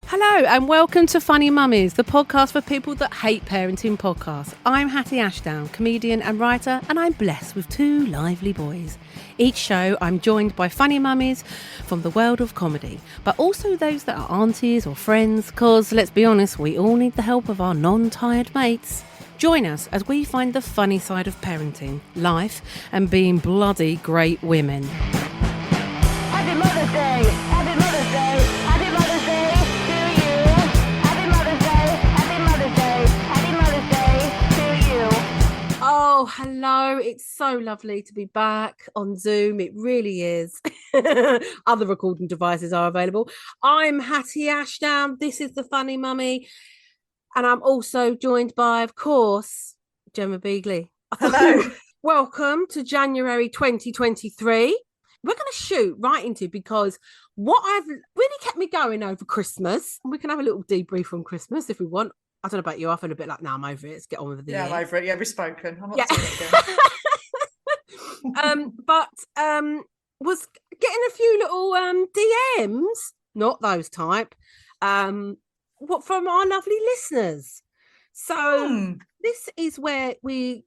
Hello and welcome to Funny Mummies, the podcast for people that hate parenting podcasts. I'm Hatty Ashdown, comedian and writer, and I'm blessed with two lively boys. Each show I'm joined by funny mummies from the world of comedy, but also those that are aunties or friends, because let's be honest, we all need the help of our non-tired mates. Join us as we find the funny side of parenting, life, and being bloody great women. Happy Mother's Day! Happy Mother's Day! Happy Mother's Day to you! Happy Mother's Day! Happy Mother's Day! Happy Mother's Day to you! Oh, hello. It's so lovely to be back on Zoom. It really is. Other recording devices are available. I'm Hatty Ashdown. This is the Funny Mummy. And I'm also joined by, of course, Gemma Beagley. Hello. Welcome to January 2023. We're going to shoot right into, because what I've really kept me going over Christmas, and we can have a little debrief from Christmas if we want. I don't know about you. I feel a bit like, I'm over it. Let's get on with the year. I'm over it. Yeah, we've spoken. I'm not doing it again. Was getting a few little DMs, not those type, what from our lovely listeners. So this is where we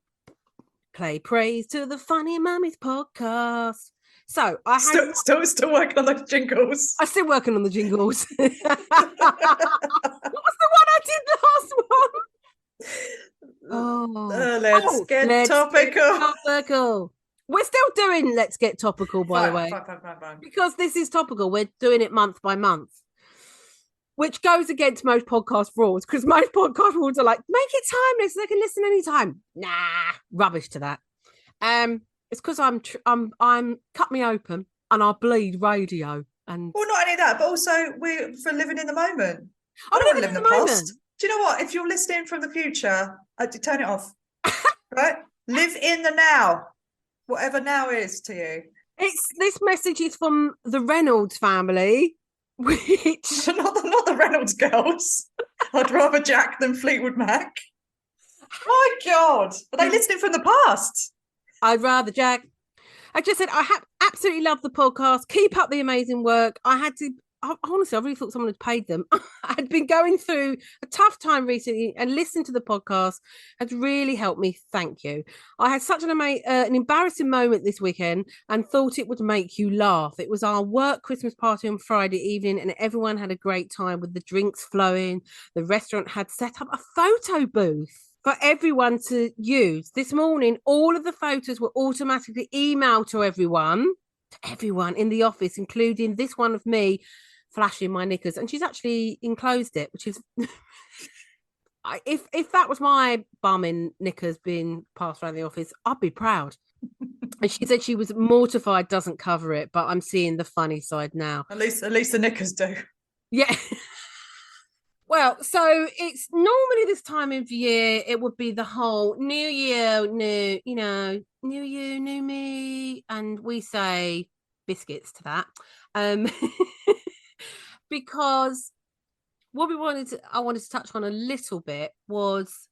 play praise to the Funny Mummies podcast. So I had still working on those jingles. I'm still working on the jingles. What was the one I did last one? Let's get topical. We're still doing Let's Get Topical, by the way. Fine. Because this is topical. We're doing it month by month, which goes against most podcast rules, because most podcast rules are like, make it timeless so they can listen anytime. Nah, rubbish to that. It's because I'm cut me open and I bleed radio. And well, not only that, but also we're for living in the moment. I don't live in the past. Do you know what? If you're listening from the future, turn it off. Right? Live in the now, whatever now is to you. This message is from the Reynolds family, which not the Reynolds girls. I'd rather Jack than Fleetwood Mac. My God, are they listening from the past? I'd rather Jack. I just said, I absolutely love the podcast. Keep up the amazing work. Honestly, I really thought someone had paid them. I'd been going through a tough time recently, and listening to the podcast has really helped me. Thank you. I had such an embarrassing moment this weekend and thought it would make you laugh. It was our work Christmas party on Friday evening, and everyone had a great time with the drinks flowing. The restaurant had set up a photo booth for everyone to use. This morning, all of the photos were automatically emailed to everyone in the office, including this one of me flashing my knickers. And she's actually enclosed it, which is if that was my bum in knickers being passed around the office, I'd be proud. And she said she was mortified doesn't cover it, but I'm seeing the funny side now. At least the knickers do. Yeah. Well, so it's normally this time of year, it would be the whole new year, new you, new me. And we say biscuits to that. Because what I wanted to touch on a little bit was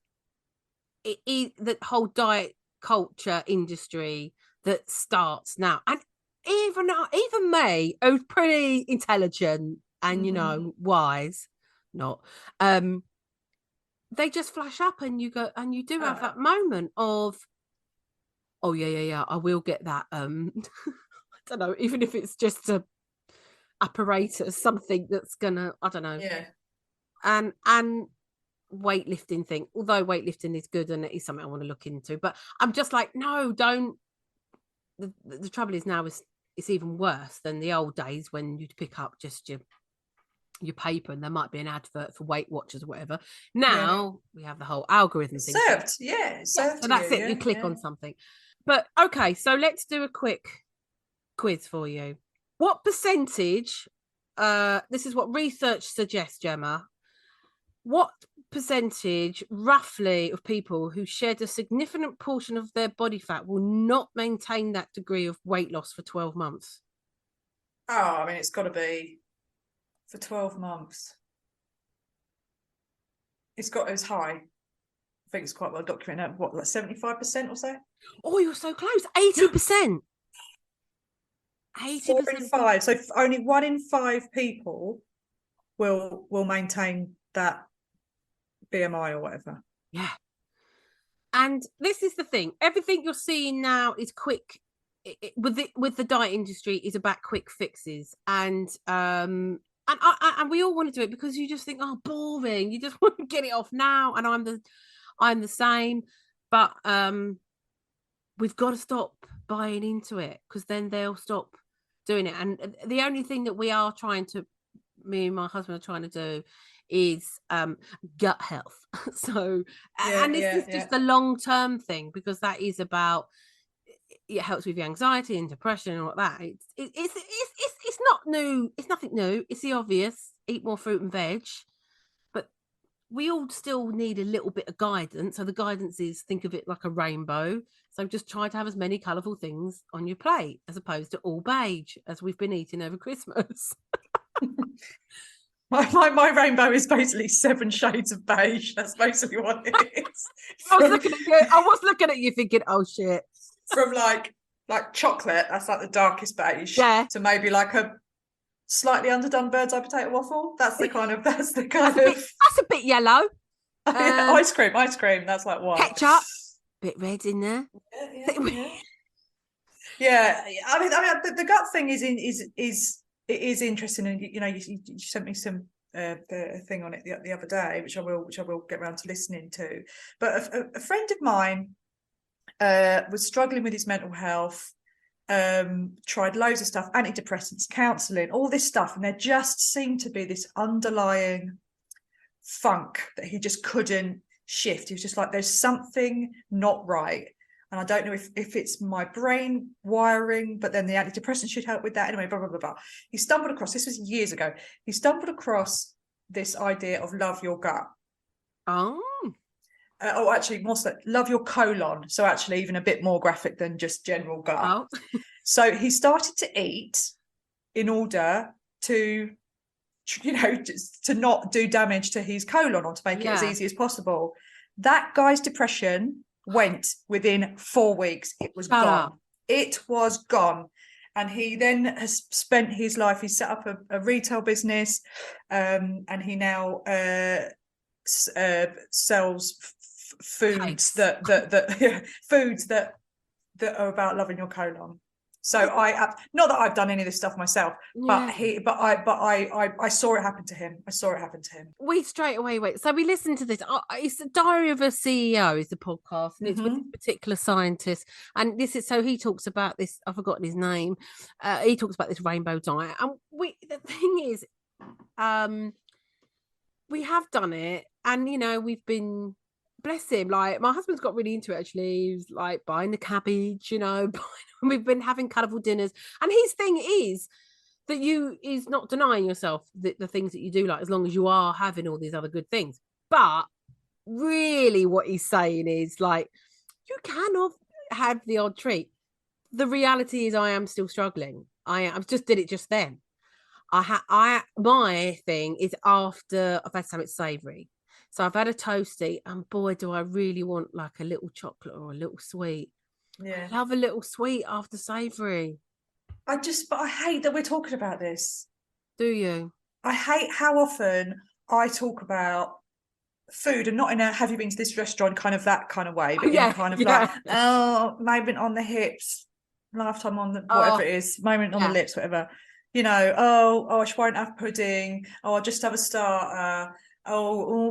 the whole diet culture industry that starts now. And even me, who's pretty intelligent and, wise, not they just flash up and you go and you do have that moment of I will get that I don't know, even if it's just a apparatus, something that's gonna, I don't know, and weightlifting thing, although weightlifting is good and it is something I want to look into, but I'm just like, no, don't. The trouble is now it's even worse than the old days when you'd pick up just your paper and there might be an advert for Weight Watchers or whatever. Now we have the whole algorithm thing. Served. So that's it. You click on something. But okay, so let's do a quick quiz for you. What percentage, this is what research suggests, Gemma, what percentage roughly of people who shed a significant portion of their body fat will not maintain that degree of weight loss for 12 months? Oh, I mean, it's got to be for 12 months. It's high. I think it's quite well documented. What, like 75% or so? Oh, you're so close. 80%. 80%. 4 in 5. So only 1 in 5 people will maintain that BMI or whatever. Yeah. And this is the thing. Everything you're seeing now is quick. With the diet industry is about quick fixes, and we all want to do it because you just think, oh, boring. You just want to get it off now. And I'm the same, but we've got to stop buying into it, because then they'll stop doing it. And the only thing that me and my husband are trying to do is gut health. So and this is just a long-term thing, because that is about, it helps with the anxiety and depression and all that. It's not new. It's nothing new. It's the obvious. Eat more fruit and veg. But we all still need a little bit of guidance. So the guidance is, think of it like a rainbow. So just try to have as many colourful things on your plate as opposed to all beige, as we've been eating over Christmas. My rainbow is basically 7 shades of beige. That's basically what it is. I was looking at you thinking, oh shit. From like chocolate, that's like the darkest beige, to maybe like a slightly underdone bird's eye potato waffle. That's a bit yellow. Ice cream. That's like what? Ketchup, bit red in there. Yeah. I mean, the gut thing is interesting, and you sent me some thing on it the other day, which I will get around to listening to. But a friend of mine was struggling with his mental health, tried loads of stuff, antidepressants, counselling, all this stuff, and there just seemed to be this underlying funk that he just couldn't shift. He was just like, there's something not right, and I don't know if it's my brain wiring, but then the antidepressant should help with that. Anyway, blah, blah, blah, blah. He stumbled across, this was years ago, this idea of love your gut. Actually, more so, love your colon. So actually even a bit more graphic than just general gut. So he started to eat in order to, to not do damage to his colon, or to make it as easy as possible. That guy's depression went within 4 weeks. It was gone. It was gone. And he then has spent his life, he set up a retail business, and he now sells foods foods that are about loving your colon. So not that I've done any of this stuff myself, but I saw it happen to him. We straight away wait. So we listened to this. It's the Diary of a CEO is the podcast, and it's with a particular scientist. And this is, so he talks about this. I've forgotten his name. He talks about this rainbow diet, and the thing is, we have done it, and we've been. Bless him, like my husband's got really into it actually. He was like buying the cabbage, we've been having colourful dinners, and his thing is that is not denying yourself the things that you do like, as long as you are having all these other good things. But really what he's saying is, like, you cannot have the odd treat. The reality is I am still struggling. I just did it just then. My thing is after I've had something savoury. So I've had a toasty, and boy, do I really want like a little chocolate or a little sweet. Yeah. I love a little sweet after savoury. But I hate that we're talking about this. Do you? I hate how often I talk about food, and not in a have you been to this restaurant kind of that kind of way, but in kind of like, moment on the hips, lifetime on the whatever it is, moment on the lips, whatever. I won't have pudding. I'll just have a starter.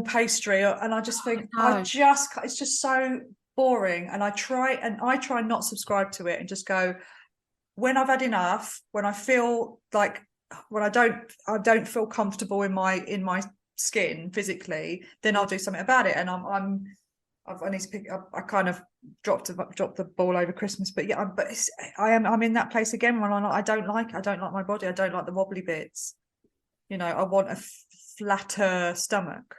Pastry, and I just think it's just so boring, and I try not subscribe to it, and just go, when I've had enough, when I feel like, when I don't feel comfortable in my skin physically, then I'll do something about it. And I need to pick up. I kind of dropped the ball over Christmas, but I'm in that place again when I don't like my body. I don't like the wobbly bits. I want a flatter stomach.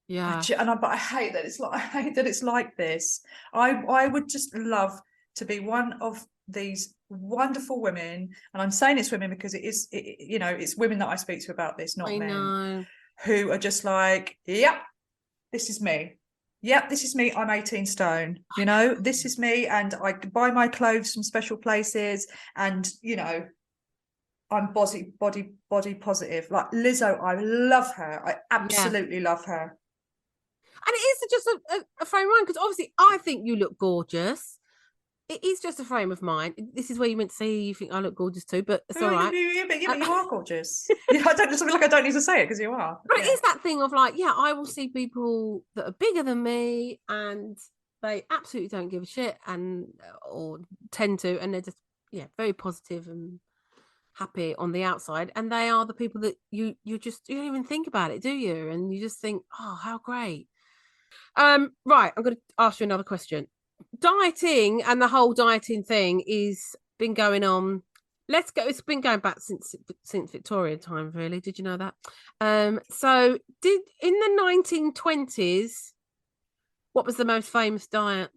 But I hate that it's like this. I would just love to be one of these wonderful women, and I'm saying it's women because it's women that I speak to about this, not men, who are just like, this is me. This is me. I'm 18 stone. This is me, and I buy my clothes from special places, and I'm body positive. Like Lizzo, I love her. I absolutely love her. And it is just a frame of mind, because obviously I think you look gorgeous. It is just a frame of mind. This is where you meant to say you think I look gorgeous too, but it's all right. But you are gorgeous. I don't feel like I don't need to say it because you are. But it is that thing of like, I will see people that are bigger than me and they absolutely don't give a shit or tend to, and they're just very positive and happy on the outside, and they are the people that you don't even think about it, do you? And you just think, oh, how great. Right, I'm going to ask you another question. Dieting and the whole dieting thing is been going on. It's been going back since Victorian times, really. Did you know that? So in the 1920s, what was the most famous diet?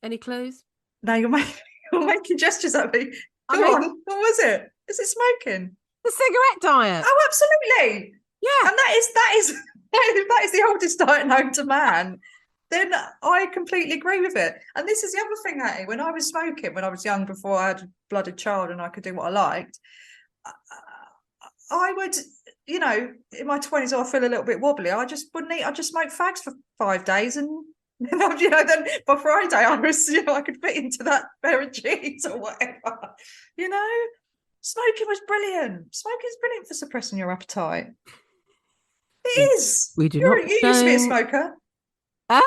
Any clues? No, you're making gestures at me. Go on. What was it? Is it smoking? The cigarette diet. Oh, absolutely. Yeah. And that is the oldest diet known to man. Then I completely agree with it. And this is the other thing, Hattie. When I was smoking, when I was young, before I had a blooded child and I could do what I liked, I would, in my 20s, I feel a little bit wobbly. I just wouldn't eat. I just smoked fags for 5 days, and then by Friday I was, I could fit into that pair of jeans or whatever. Smoking was brilliant. Smoking is brilliant for suppressing your appetite. It is. We do You used to be a smoker. Huh?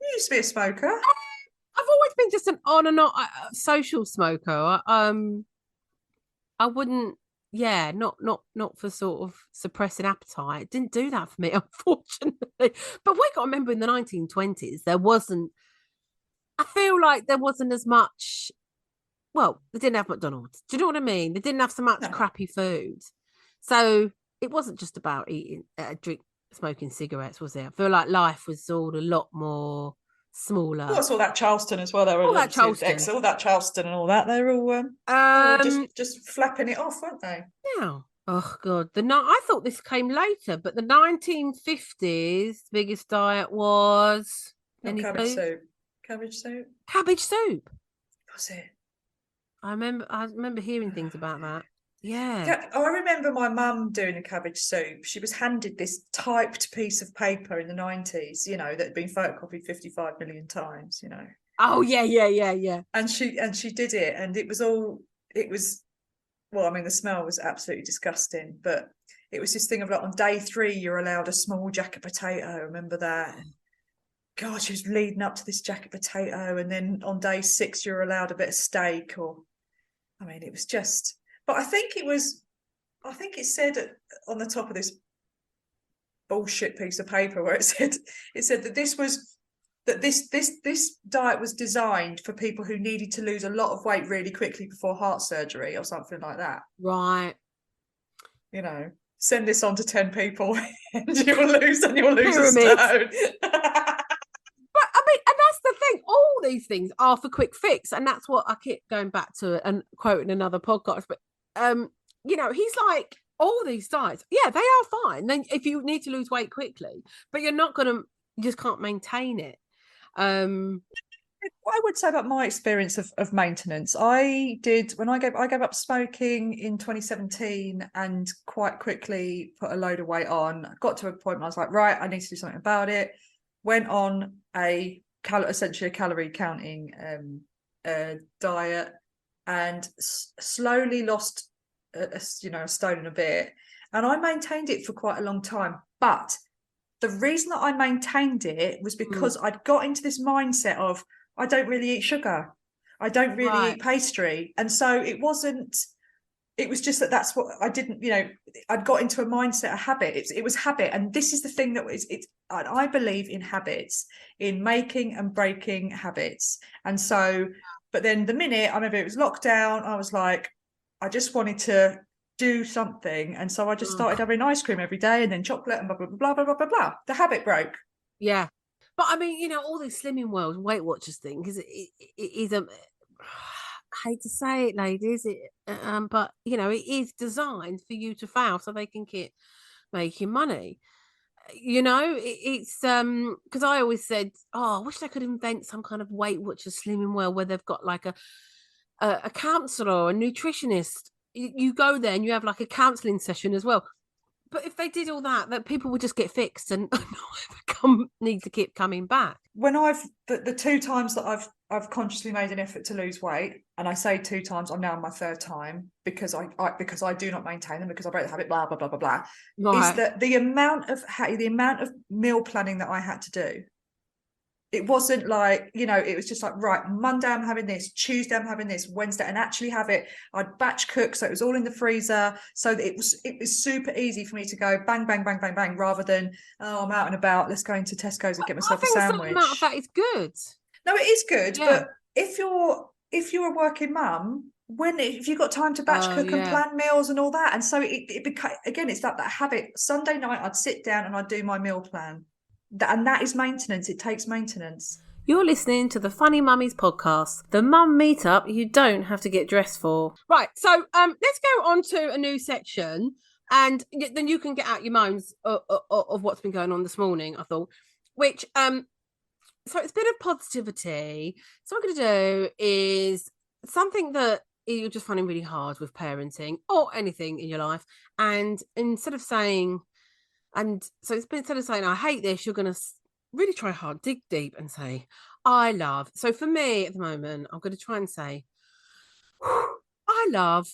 You used to be a smoker. I've always been just an on and off social smoker. I wouldn't, not for sort of suppressing appetite. It didn't do that for me, unfortunately. But we got to remember in the 1920s, I feel like there wasn't as much. Well, they didn't have McDonald's. Do you know what I mean? They didn't have so much crappy food. So it wasn't just about eating, smoking cigarettes, was it? I feel like life was all a lot more smaller. What's all that Charleston as well? All that Charleston and all that. They're all just flapping it off, weren't they? Yeah. Oh God. I thought this came later, but the 1950s biggest diet was cabbage soup. Cabbage soup. Cabbage soup. Was it? I remember hearing things about that. Yeah. I remember my mum doing a cabbage soup. She was handed this typed piece of paper in the 90s, that had been photocopied 55 million times, Oh, yeah. And she did it, and the smell was absolutely disgusting, but it was this thing of like on day 3, you're allowed a small jacket potato. Remember that? God, she was leading up to this jacket potato, and then on day 6, you're allowed a bit of steak it was just... But I think it said on the top of this bullshit piece of paper where it said that this diet was designed for people who needed to lose a lot of weight really quickly before heart surgery or something like that. Right. Send this on to 10 people and you'll lose Pyramid. a stone. But and that's the thing, all these things are for quick fix, and that's what I keep going back to and quoting another podcast. But he's like, all these diets, they are fine then if you need to lose weight quickly, but you just can't maintain it. What I would say about my experience of maintenance, I gave up smoking in 2017 and quite quickly put a load of weight on. I got to a point where I was like, right, I need to do something about it. Went on essentially a calorie counting diet, and slowly lost a stone and a bit, and I maintained it for quite a long time. But the reason that I maintained it was because I'd got into this mindset of I don't really eat sugar, I don't really eat pastry, and so it was just that's what I didn't, I'd got into a mindset, a habit. It was habit, and this is the thing that I believe in habits, in making and breaking habits. And so, but then the minute I remember it was lockdown, I was like, I just wanted to do something, and so I just started having ice cream every day, and then chocolate, and blah blah blah blah blah blah blah. The habit broke. Yeah, but all these Slimming World, Weight Watchers thing, because it is a... I hate to say it, ladies, but it is designed for you to fail so they can keep making money. It's because I always said, I wish they could invent some kind of Weight Watchers Slimming World where they've got like a counsellor or a nutritionist you go there and you have like a counselling session as well. But if they did all that people would just get fixed and not need to keep coming back. When the 2 times that I've consciously made an effort to lose weight, and I say 2 times, I'm now on my 3rd time because I do not maintain them, because I break the habit, blah blah blah blah blah. Right. Is that the amount of meal planning that I had to do? It wasn't like, it was just like, right, Monday I'm having this, Tuesday I'm having this, Wednesday, and actually have it. I'd batch cook, so it was all in the freezer. So it was super easy for me to go bang, bang, bang, bang, bang, rather than, I'm out and about, let's go into Tesco's and get myself a sandwich. I think amount of that is good. No, it is good, but if you're a working mum, if you've got time to batch cook and plan meals and all that, and so it became, again, it's that habit. Sunday night I'd sit down and I'd do my meal plan. And that is maintenance. It takes maintenance. You're listening to the Funny Mummies podcast, the mum meetup you don't have to get dressed for. Right, so let's go on to a new section, and then you can get out your moans of what's been going on this morning, I thought, which, so it's a bit of positivity. So what I'm going to do is something that you're just finding really hard with parenting or anything in your life, and instead of saying, I hate this, you're going to really try hard, dig deep and say, I love. So for me at the moment, I'm going to try and say, I love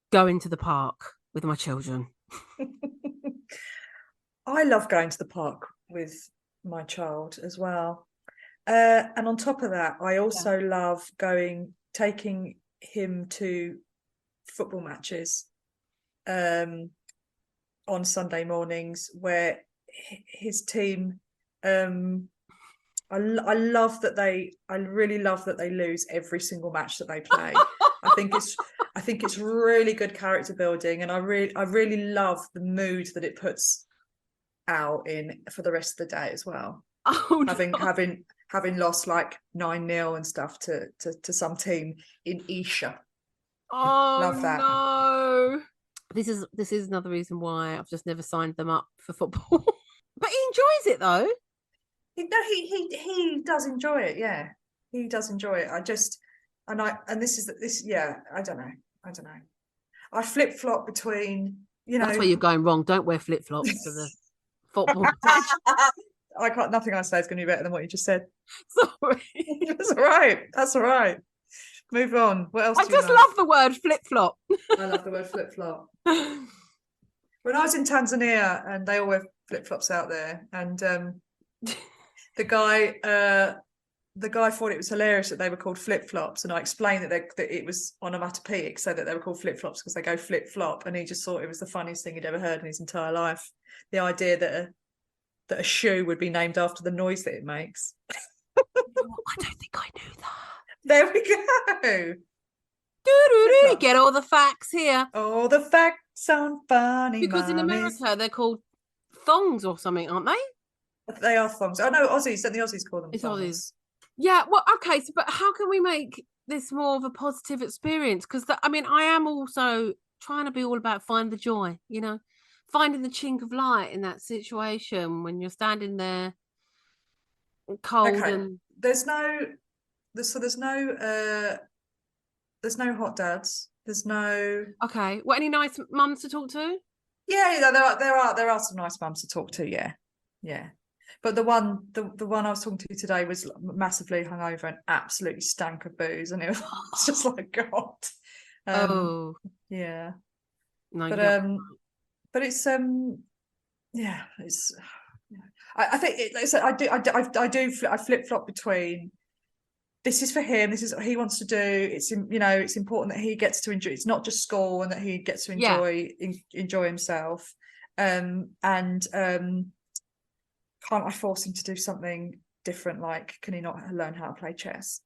going to the park with my children. I love going to the park with my child as well. And on top of that, I also love taking him to football matches. On Sunday mornings, where his team, I really love that they lose every single match that they play. I think it's really good character building, and I really love the mood that it puts out in for the rest of the day as well. Having lost like 9-0 and stuff to some team in Isha. Oh, love that. No. This is another reason why I've just never signed them up for football. But he enjoys it though. He does enjoy it. Yeah, he does enjoy it. I don't know. I flip flop between. That's where you're going wrong. Don't wear flip flops to the football. I can't. Nothing I say is going to be better than what you just said. Sorry. That's all right. That's all right. Move on. What else? I just love the word flip flop. I love the word flip flop. When I was in Tanzania, and they all wear flip flops out there, and the guy thought it was hilarious that they were called flip flops, and I explained that it was onomatopoeic, so that they were called flip flops because they go flip flop, and he just thought it was the funniest thing he'd ever heard in his entire life. The idea that a shoe would be named after the noise that it makes. I don't think I knew that. There we go. Get all the facts here. All the facts on Funny Because in Mummies. America they're called thongs or something, aren't they? They are thongs. Oh no, Aussies. Don't the Aussies call them It's thongs? Aussies. Yeah, well, okay, but how can we make this more of a positive experience? Because I am also trying to be all about find the joy, finding the chink of light in that situation when you're standing there cold. Okay. And there's no hot dads. There's no. Okay. What, any nice mums to talk to? Yeah, there are some nice mums to talk to. Yeah. But the one I was talking to today was massively hungover and absolutely stank of booze, and it was just like God. Yeah. No, but it's yeah, it's. I think I flip flop between. This is for him. This is what he wants to do. It's it's important that he gets to enjoy. It's not just school, and that he gets to enjoy himself. Can't I force him to do something different? Like, can he not learn how to play chess?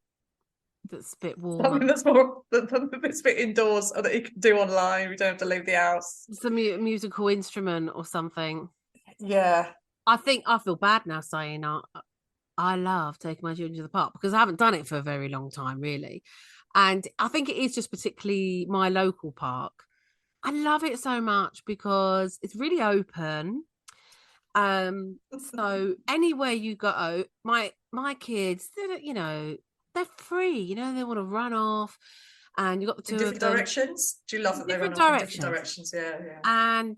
That's a bit warm. Something that's more that's a bit indoors, or that he can do online. We don't have to leave the house. It's a musical instrument or something. Yeah. I think I feel bad now saying I love taking my children to the park, because I haven't done it for a very long time, really. And I think it is just particularly my local park. I love it so much because it's really open. So anywhere you go, my kids, they're free, they want to run off. and you've got the two in different of them. directions. Do you love that they run Different off in different directions? Yeah. And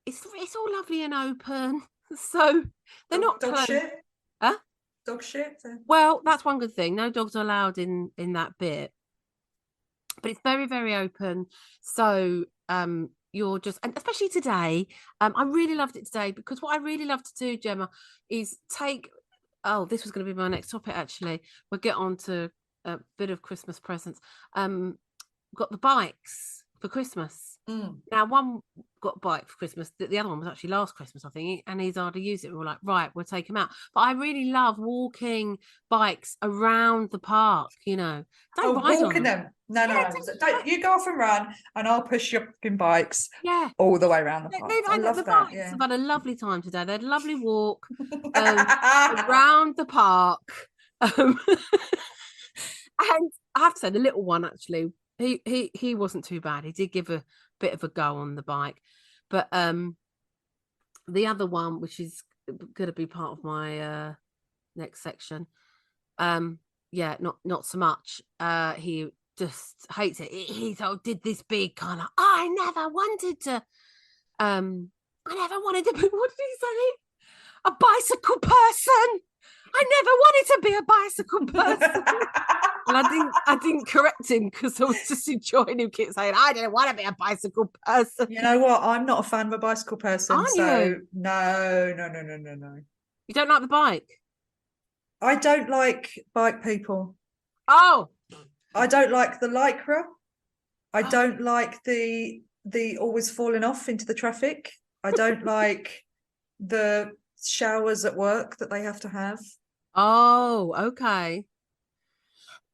it's all lovely and open. So they're not dog closed. shit. Huh? Dog shit. Well, that's one good thing. No dogs are allowed in that bit, but it's very, very open. So you're just, and especially today, I really loved it today because what I really love to do, Gemma, is take. Oh, this was going to be my next topic. Actually, we'll get on to a bit of Christmas presents. Got the bikes for Christmas. Now, one got a bike for Christmas. The other one was actually last Christmas, I think, and he's hardly used it. We were like, right, we'll take him out. But I really love walking bikes around the park. Don't ride walking on them. No. Don't you go off and run, and I'll push your fucking bikes. All the way around the park. I love the that. Bikes have had a lovely time today. They had a lovely walk around the park, and I have to say, the little one actually. He wasn't too bad. He did give a bit of a go on the bike, but the other one, which is going to be part of my next section, not so much. He just hates it. He did this big kind of. I never wanted to be. What did he say? A bicycle person. I never wanted to be a bicycle person. And I didn't correct him because I was just enjoying him keep saying, I didn't want to be a bicycle person. You know what? I'm not a fan of a bicycle person. Aren't you? No. You don't like the bike? I don't like bike people. Oh. I don't like the lycra. I don't like the always falling off into the traffic. I don't like the showers at work that they have to have. Oh, okay.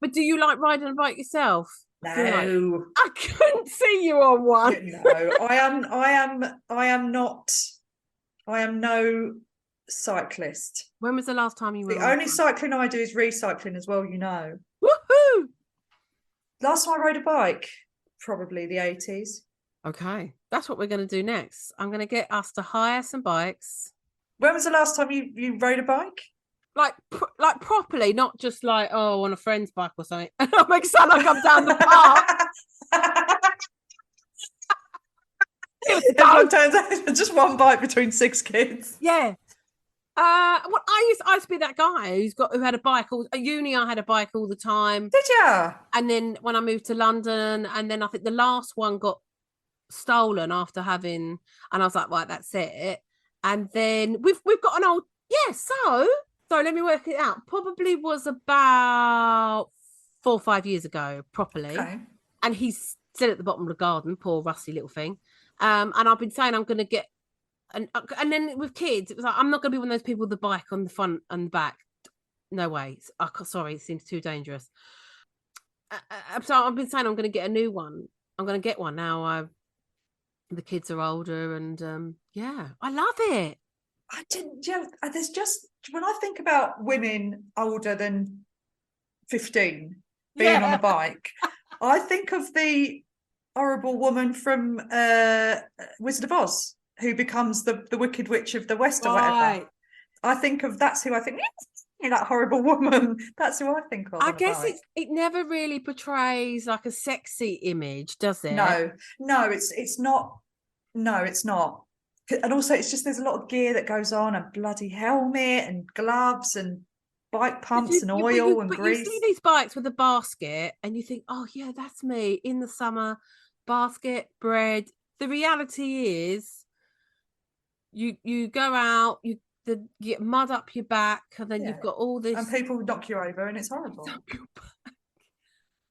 But do you like riding a bike yourself? No. I couldn't see you on one. No, I am not. I am no cyclist. When was the last time you were? The only cycling I do is recycling as well, Woohoo! Last time I rode a bike, probably the 80s. Okay, that's what we're going to do next. I'm going to get us to hire some bikes. When was the last time you rode a bike? Like properly, not just like, on a friend's bike or something. I'll make it sound like I'm down the park. Everyone turns out it's just one bike between 6 kids. Yeah. Well, I used to be that guy who had a bike. At uni, I had a bike all the time. Did you? And then when I moved to London, and then I think the last one got stolen after having, and I was like, right, that's it. And then we've got an old, So let me work it out. Probably was about 4 or 5 years ago, properly. Okay. And he's still at the bottom of the garden, poor rusty little thing. And I've been saying I'm going to get, and then with kids, it was like, I'm not going to be one of those people with the bike on the front and the back. No way. Sorry, it seems too dangerous. So I've been saying I'm going to get a new one. I'm going to get one now. The kids are older, and I love it. I didn't. There's just when I think about women older than 15 being on a bike, I think of the horrible woman from Wizard of Oz who becomes the Wicked Witch of the West or whatever. I think of that's who I think. That horrible woman. That's who I think of. I guess it never really portrays like a sexy image, does it? No, it's not. No, it's not. And also, it's just there's a lot of gear that goes on, a bloody helmet and gloves and bike pumps and oil and grease. You see these bikes with a basket, and you think, "Oh yeah, that's me in the summer." Basket, bread. The reality is, you go out, you get mud up your back, and then you've got all this, and people knock you over, and it's horrible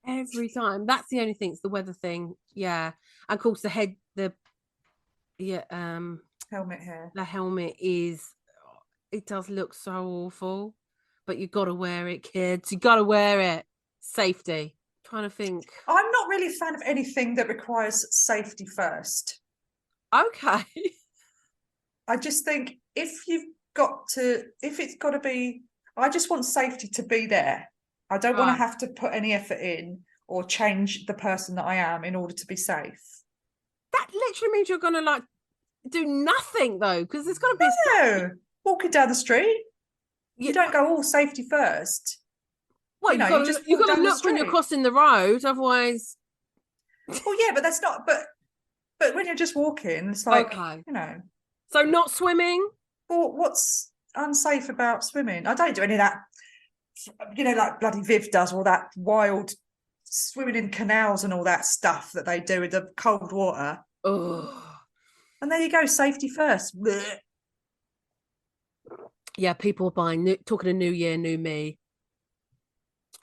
every time. That's the only thing. It's the weather thing, and of course the helmet hair. The helmet it does look so awful, but you got to wear it, kids. You got to wear it. Safety. I'm trying to think. I'm not really a fan of anything that requires safety first. Okay. I just think if it's got to be, I just want safety to be there. I don't want to have to put any effort in or change the person that I am in order to be safe. That literally means you're going to do nothing though, because there's got to be walking down the street. You don't go all safety first. Well, you got to look when you're crossing the road, otherwise Well, yeah, but that's not. But when you're just walking, it's like, Okay. you know. So not swimming? Well, what's unsafe about swimming? I don't do any of that. You know, like bloody Viv does all that wild swimming in canals and all that stuff that they do with the cold water. Oh. And there you go, safety first. Blech. Yeah, people buying talking of New Year, New Me.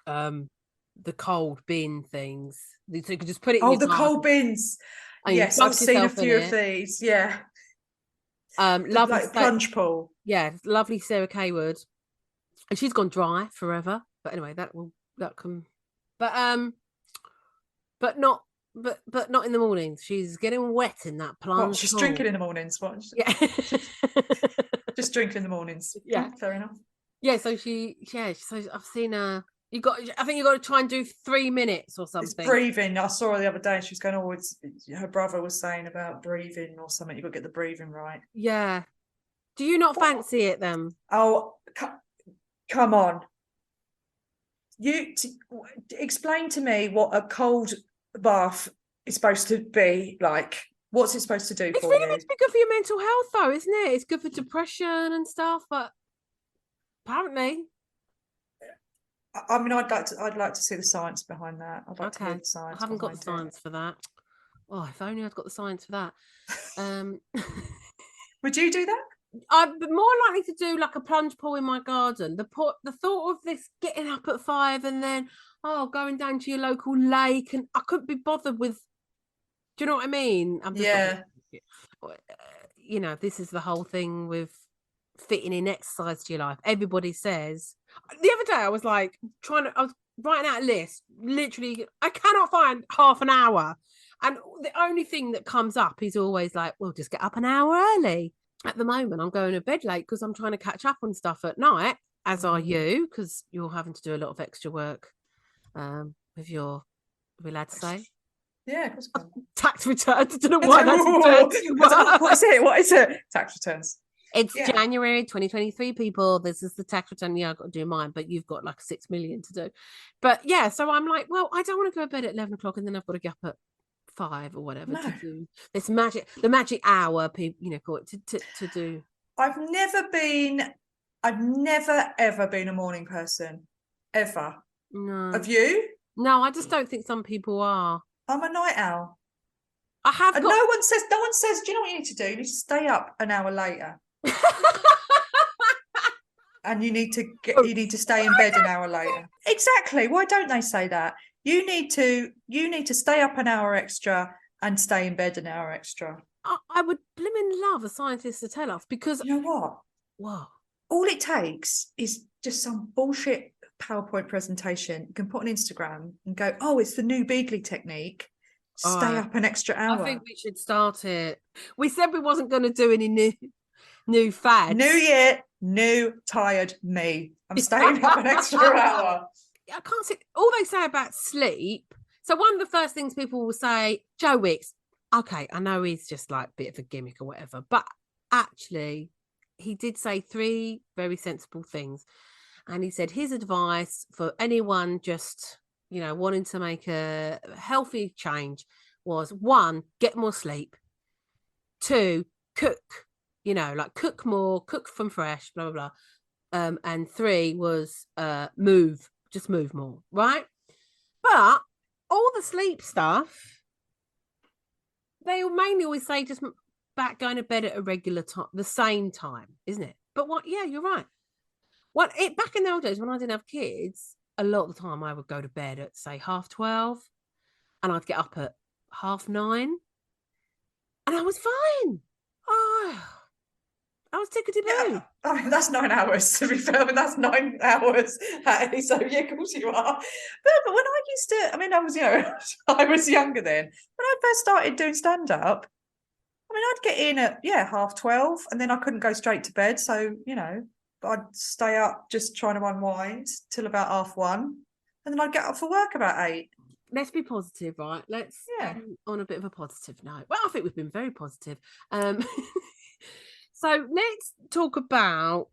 The cold bin things. So you could just put it in Oh, your the garden. cold bins. And Yes, you I've seen a yourself in few of it. these. Yeah. Lovely Like plunge pool. Yeah, lovely Sarah Kaywood. And she's gone dry forever. But anyway, that can but not in the mornings. She's getting wet in that plunge. What, she's pool. drinking in the mornings. What? Yeah. Just drinking in the mornings. Yeah. Fair enough. Yeah, so so I've seen her. I think you got to try and do 3 minutes or something. It's breathing. I saw her the other day. She was going, oh, her brother was saying about breathing or something. You've got to get the breathing right. Yeah. Do you not fancy it then? Oh, come on. Explain to me what a cold bath is supposed to be like. What's it supposed to do It's for really you? meant to be good for your mental health, though, isn't it? It's good for depression and stuff, but apparently. I mean, I'd like to see the science behind that. I'd like to hear the science. I haven't got the behind science for that. Oh, if only I'd got the science for that. Would you do that? I'm more likely to do like a plunge pool in my garden. The thought of this getting up at 5 and then going down to your local lake, and I couldn't be bothered with. Do you know what I mean? I'm just not, this is the whole thing with fitting in exercise to your life. Everybody says. The other day I was like I was writing out a list. Literally, I cannot find half an hour, and the only thing that comes up is always like, well, just get up an hour early. At the moment, I'm going to bed late because I'm trying to catch up on stuff at night, as are you, because you're having to do a lot of extra work with your, are we allowed to say? Yeah, of course. Tax returns. I don't know why that's What is it? Tax returns. It's January 2023, people. This is the tax return. Yeah, I've got to do mine, but you've got like 6 million to do. But yeah, so I'm like, well, I don't want to go to bed at 11 o'clock and then I've got to get up at 5 or whatever to do this the magic hour, people, call it to do. I've never ever been a morning person, ever. No. Have you? No, I just don't think some people are. I'm a night owl. I have. And no one says. Do you know what you need to do? You need to stay up an hour later. And you need to stay in bed an hour later. Exactly. Why don't they say that? You need to stay up an hour extra and stay in bed an hour extra. I would blimmin' love a scientist to tell us, because you know what? What? All it takes is just some bullshit PowerPoint presentation you can put on Instagram and go, oh, it's the new Beagley technique. Stay up an extra hour. I think we should start it. We said we wasn't going to do any new fads. New year, new tired me. I'm staying up an extra hour. I can't see all they say about sleep. So one of the first things people will say, Joe Wicks, okay, I know he's just like a bit of a gimmick or whatever, but actually he did say 3 very sensible things. And he said his advice for anyone just, wanting to make a healthy change was 1, get more sleep. 2, cook, cook more, cook from fresh, blah, blah, blah. And 3 was move, just move more, right? But all the sleep stuff, they mainly always say just going to bed at a regular time, the same time, isn't it? But you're right. Back in the old days when I didn't have kids, a lot of the time I would go to bed at say 12:30, and I'd get up at 9:30, and I was fine. Oh, I was tickety-boo. Yeah. I mean, that's 9 hours, to be fair. I mean, that's 9 hours. So, yeah, of course you are. But when I used to, I was, I was younger then. When I first started doing stand-up, I'd get in at, 12:30, and then I couldn't go straight to bed. So, I'd stay up just trying to unwind till about 1:30, and then I'd get up for work about 8. Let's be positive, right? Let's on a bit of a positive note. Well, I think we've been very positive. So let's talk about,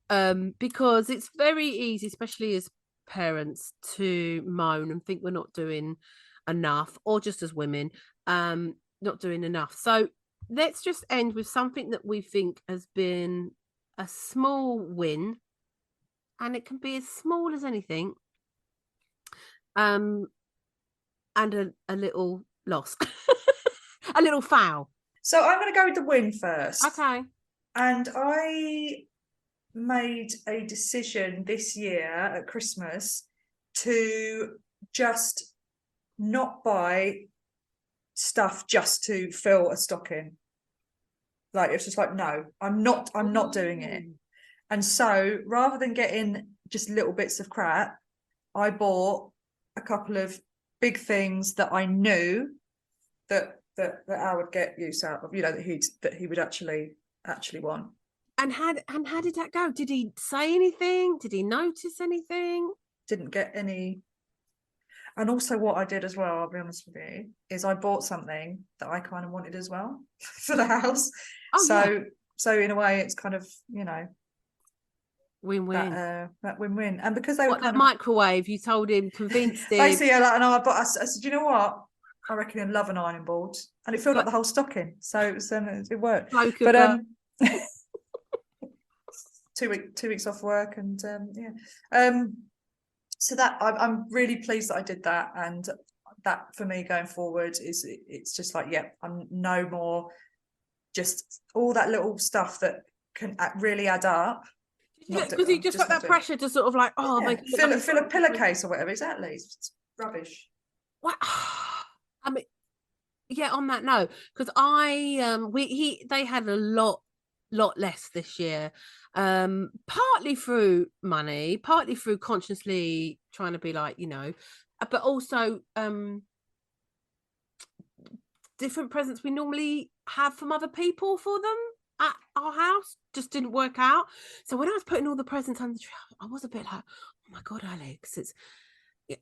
because it's very easy, especially as parents, to moan and think we're not doing enough, or just as women, not doing enough. So let's just end with something that we think has been a small win, and it can be as small as anything, and a little loss, a little foul. So I'm going to go with the win first. Okay. And I made a decision this year at Christmas to just not buy stuff just to fill a stocking. Like, it's just like, no, I'm not doing it. And so rather than getting just little bits of crap, I bought a couple of big things that I knew that I would get use out of, you know, that he would actually want. And how did that go? Did he say anything? Did he notice anything? Didn't get any. And also what I did as well, I'll be honest with you, is I bought something that I kind of wanted as well for the house. So in a way it's kind of, you know, win-win. That win-win. And because they were that microwave, you told him, convinced him. Basically, I said, you know what? I reckon he'd love an ironing board. And it filled up the whole stocking. So it worked. But 2 weeks off work and so that I'm really pleased that I did that, and that for me going forward it's just like, I'm no more just all that little stuff that can really add up. Because you just got that pressure to sort of like, fill a pillowcase or whatever. Exactly, it's rubbish. What? I mean, on that note, because they had a lot less this year, partly through money, partly through consciously trying to be like, you know, but also different presents we normally have from other people for them at our house just didn't work out. So when I was putting all the presents on the tree, I was a bit like, oh my God, Alex, and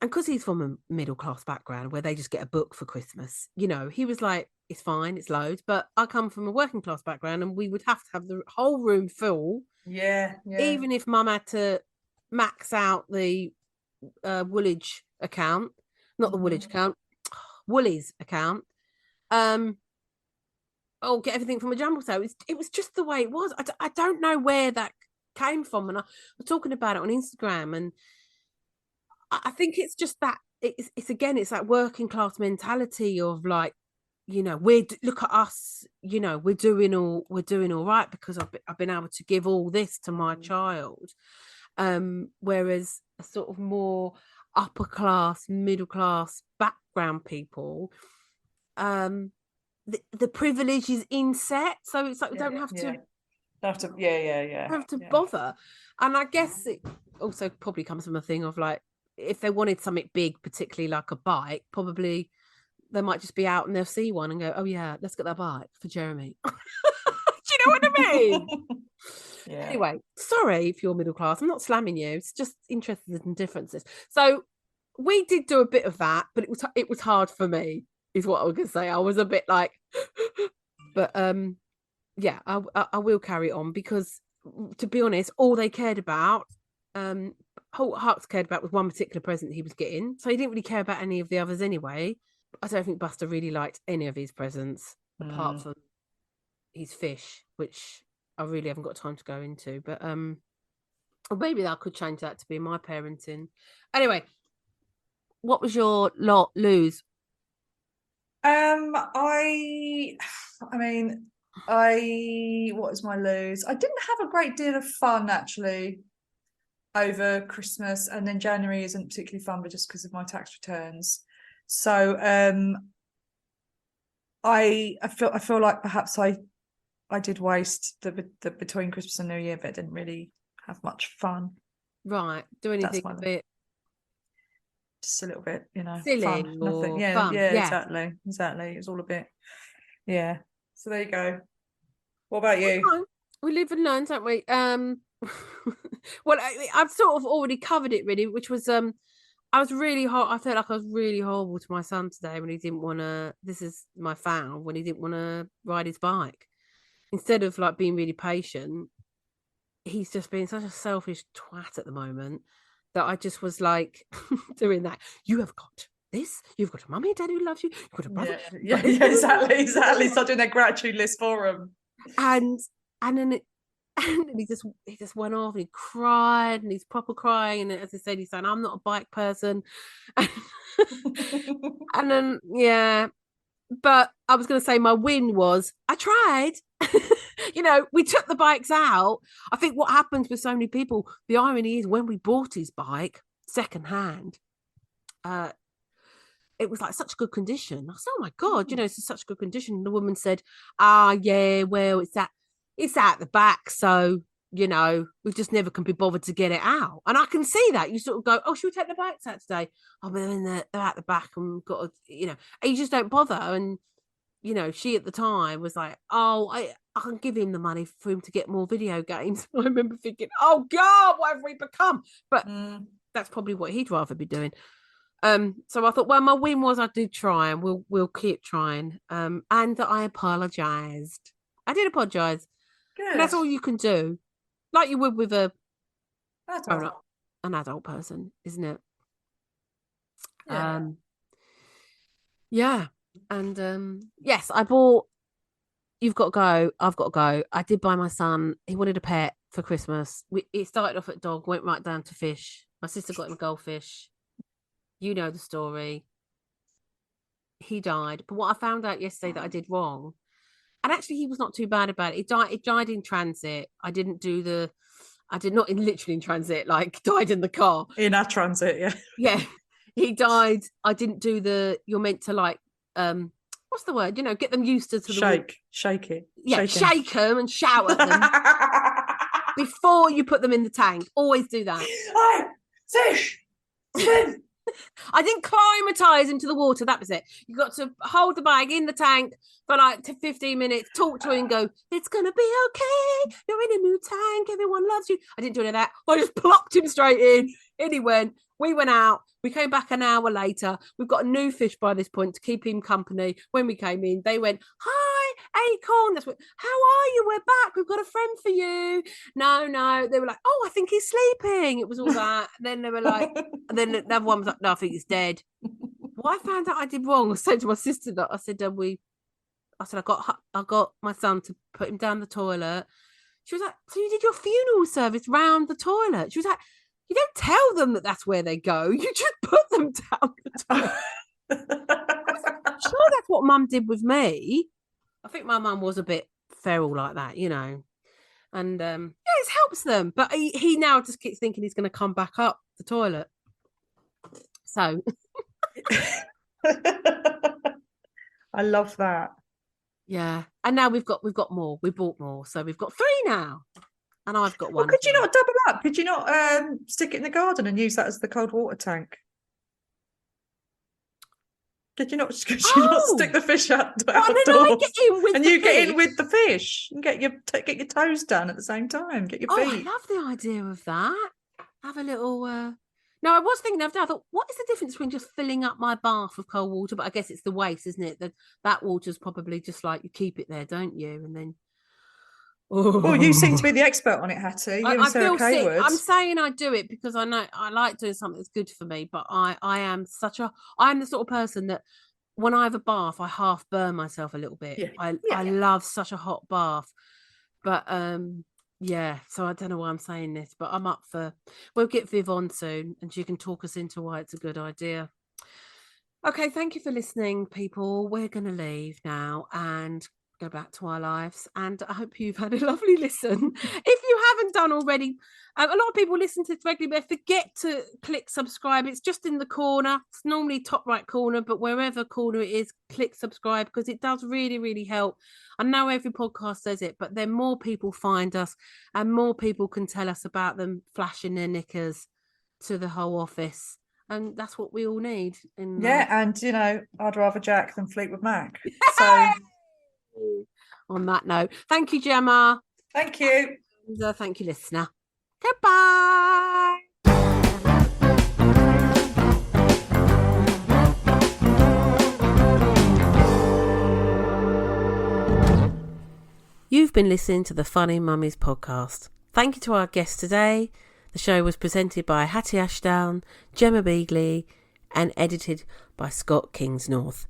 because he's from a middle class background where they just get a book for Christmas, you know, he was like, it's fine, it's loads. But I come from a working class background and we would have to have the whole room full. Yeah. Even if Mum had to max out the Woolwich account, not the Woolwich account, Woolies account. Get everything from a jumble sale. It was just the way it was. I don't know where that came from. And I was talking about it on Instagram, and I think it's just that it's that working class mentality of like, you know, look at us, you know, we're doing all right because I've been able to give all this to my child, whereas a sort of more upper class, middle class background people, the privilege is inset, so it's like we don't have to bother. And I guess it also probably comes from a thing of like, if they wanted something big, particularly like a bike, probably they might just be out and they'll see one and go, oh yeah, let's get that bike for Jeremy. Do you know what I mean? Anyway, sorry if you're middle class, I'm not slamming you, it's just interested in differences. So we did do a bit of that, but it was hard for me, is what I was gonna say. I was a bit like but I will carry on, because to be honest, all they cared about, Hawks cared about was one particular present he was getting, so he didn't really care about any of the others anyway. I don't think Buster really liked any of his presents apart from his fish, which I really haven't got time to go into, but maybe I could change that to be my parenting. Anyway, what was your lose? What was my lose? I didn't have a great deal of fun actually over Christmas, and then January isn't particularly fun, but just because of my tax returns. So I feel like perhaps I did waste the between Christmas and New Year, but I didn't really have much fun. Right, do anything a bit, just a little bit, you know, silly, fun, nothing. Fun. Exactly. It was all a bit, So there you go. What about you? We live and learn, don't we? Well, I've sort of already covered it really, which was I was really I felt like I was really horrible to my son today when he didn't want to. This is my foul, when he didn't want to ride his bike. Instead of like being really patient, he's just being such a selfish twat at the moment that I just was like doing that. You have got this. You've got a mummy and daddy who loves you. You've got a brother. Yeah, exactly. Start doing their gratitude list for them. And then he just went off and he cried and he's proper crying. And as I said, he's saying, I'm not a bike person. And then, yeah. But I was going to say my win was I tried. We took the bikes out. I think what happens with so many people, the irony is when we bought his bike secondhand, it was like such good condition. I said, oh my God, it's in such good condition. And the woman said, yeah, well, it's at the back. So, we just never can be bothered to get it out. And I can see that. You sort of go, oh, should we take the bikes out today? Oh, but they're at the back and we've got to, and you just don't bother. And, she at the time was like, oh, I can give him the money for him to get more video games. I remember thinking, oh God, what have we become? But that's probably what he'd rather be doing. So I thought, well, my win was I did try and we'll keep trying. And that I apologized. I did apologize. Good. And that's all you can do. Like you would with an adult person, isn't it? Yeah. Yeah. And yes, I bought You've Got to Go, I've Got to Go. I did buy my son. He wanted a pet for Christmas. It started off at dog, went right down to fish. My sister got him goldfish. You know the story. He died. But what I found out yesterday that I did wrong, and actually he was not too bad about it. It died in transit. I did not literally in transit, like died in the car. In our transit, yeah. Yeah. He died. I didn't do you're meant to like, what's the word? Get them used to shake it. Yeah, shake them and shout at them before you put them in the tank. Always do that. Hey, fish, swim. I didn't climatize into the water. That was it. You got to hold the bag in the tank for like 15 minutes, talk to him and go, it's going to be okay. You're in a new tank. Everyone loves you. I didn't do any of that. I just plopped him straight in. In he went. We went out. We came back an hour later. We've got a new fish by this point to keep him company. When we came in, they went, hi, Acorn. How are you? We're back. We've got a friend for you. No. They were like, oh, I think he's sleeping. It was all that. And then they were like, and then the other one was like, no, I think he's dead. What I found out I did wrong, I said to my sister that I said, I got my son to put him down the toilet. She was like, so you did your funeral service round the toilet? She was like, you don't tell them that that's where they go. You just put them down the toilet. I'm sure that's what Mum did with me. I think my mum was a bit feral like that, And it helps them. But he now just keeps thinking he's going to come back up the toilet. So I love that. Yeah. And now we've got more. We bought more. So we've got 3 now. And I've got one. Well, could you not double up? Could you not stick it in the garden and use that as the cold water tank? Could you not stick the fish out outdoors? And you get in with the fish and get your toes done at the same time. Get your feet. I love the idea of that. Have a little. No, I was thinking of that. I thought, what is the difference between just filling up my bath with cold water? But I guess it's the waste, isn't it? That water's probably just like you keep it there, don't you? And then. Oh. Well, you seem to be the expert on it, Hattie. You and Sarah Kaywood. I'm saying I do it because I know I like doing something that's good for me, but I'm the sort of person that when I have a bath, I half burn myself a little bit. Yeah. I love such a hot bath. But so I don't know why I'm saying this, but I'm up for we'll get Viv on soon and she can talk us into why it's a good idea. Okay, thank you for listening, people. We're gonna leave now and go back to our lives, and I hope you've had a lovely listen. If you haven't done already, a lot of people listen to it regularly, but forget to click subscribe. It's just in the corner. It's normally top right corner, but wherever corner it is, click subscribe because it does really, really help. I know every podcast says it, but then more people find us and more people can tell us about them flashing their knickers to the whole office. And that's what we all need. And I'd rather Jack than Fleetwood Mac. So on that note, thank you, Gemma. Thank you. And, thank you, listener. Goodbye. You've been listening to the Funny Mummies podcast. Thank you to our guests today. The show was presented by Hatty Ashdown, Gemma Beagley, and edited by Scot Kingsnorth.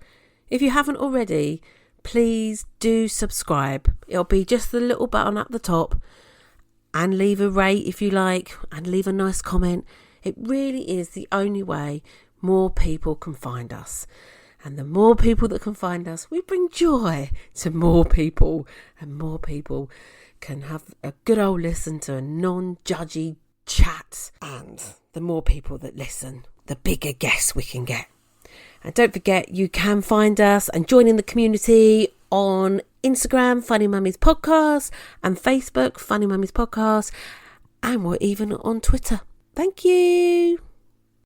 If you haven't already, please do subscribe. It'll be just the little button at the top, and leave a rate if you like, and leave a nice comment. It really is the only way more people can find us. And the more people that can find us, we bring joy to more people, and more people can have a good old listen to a non-judgy chat. And the more people that listen, the bigger guests we can get. And don't forget, you can find us and join in the community on Instagram, Funny Mummies Podcast, and Facebook, Funny Mummies Podcast, and we're even on Twitter. Thank you.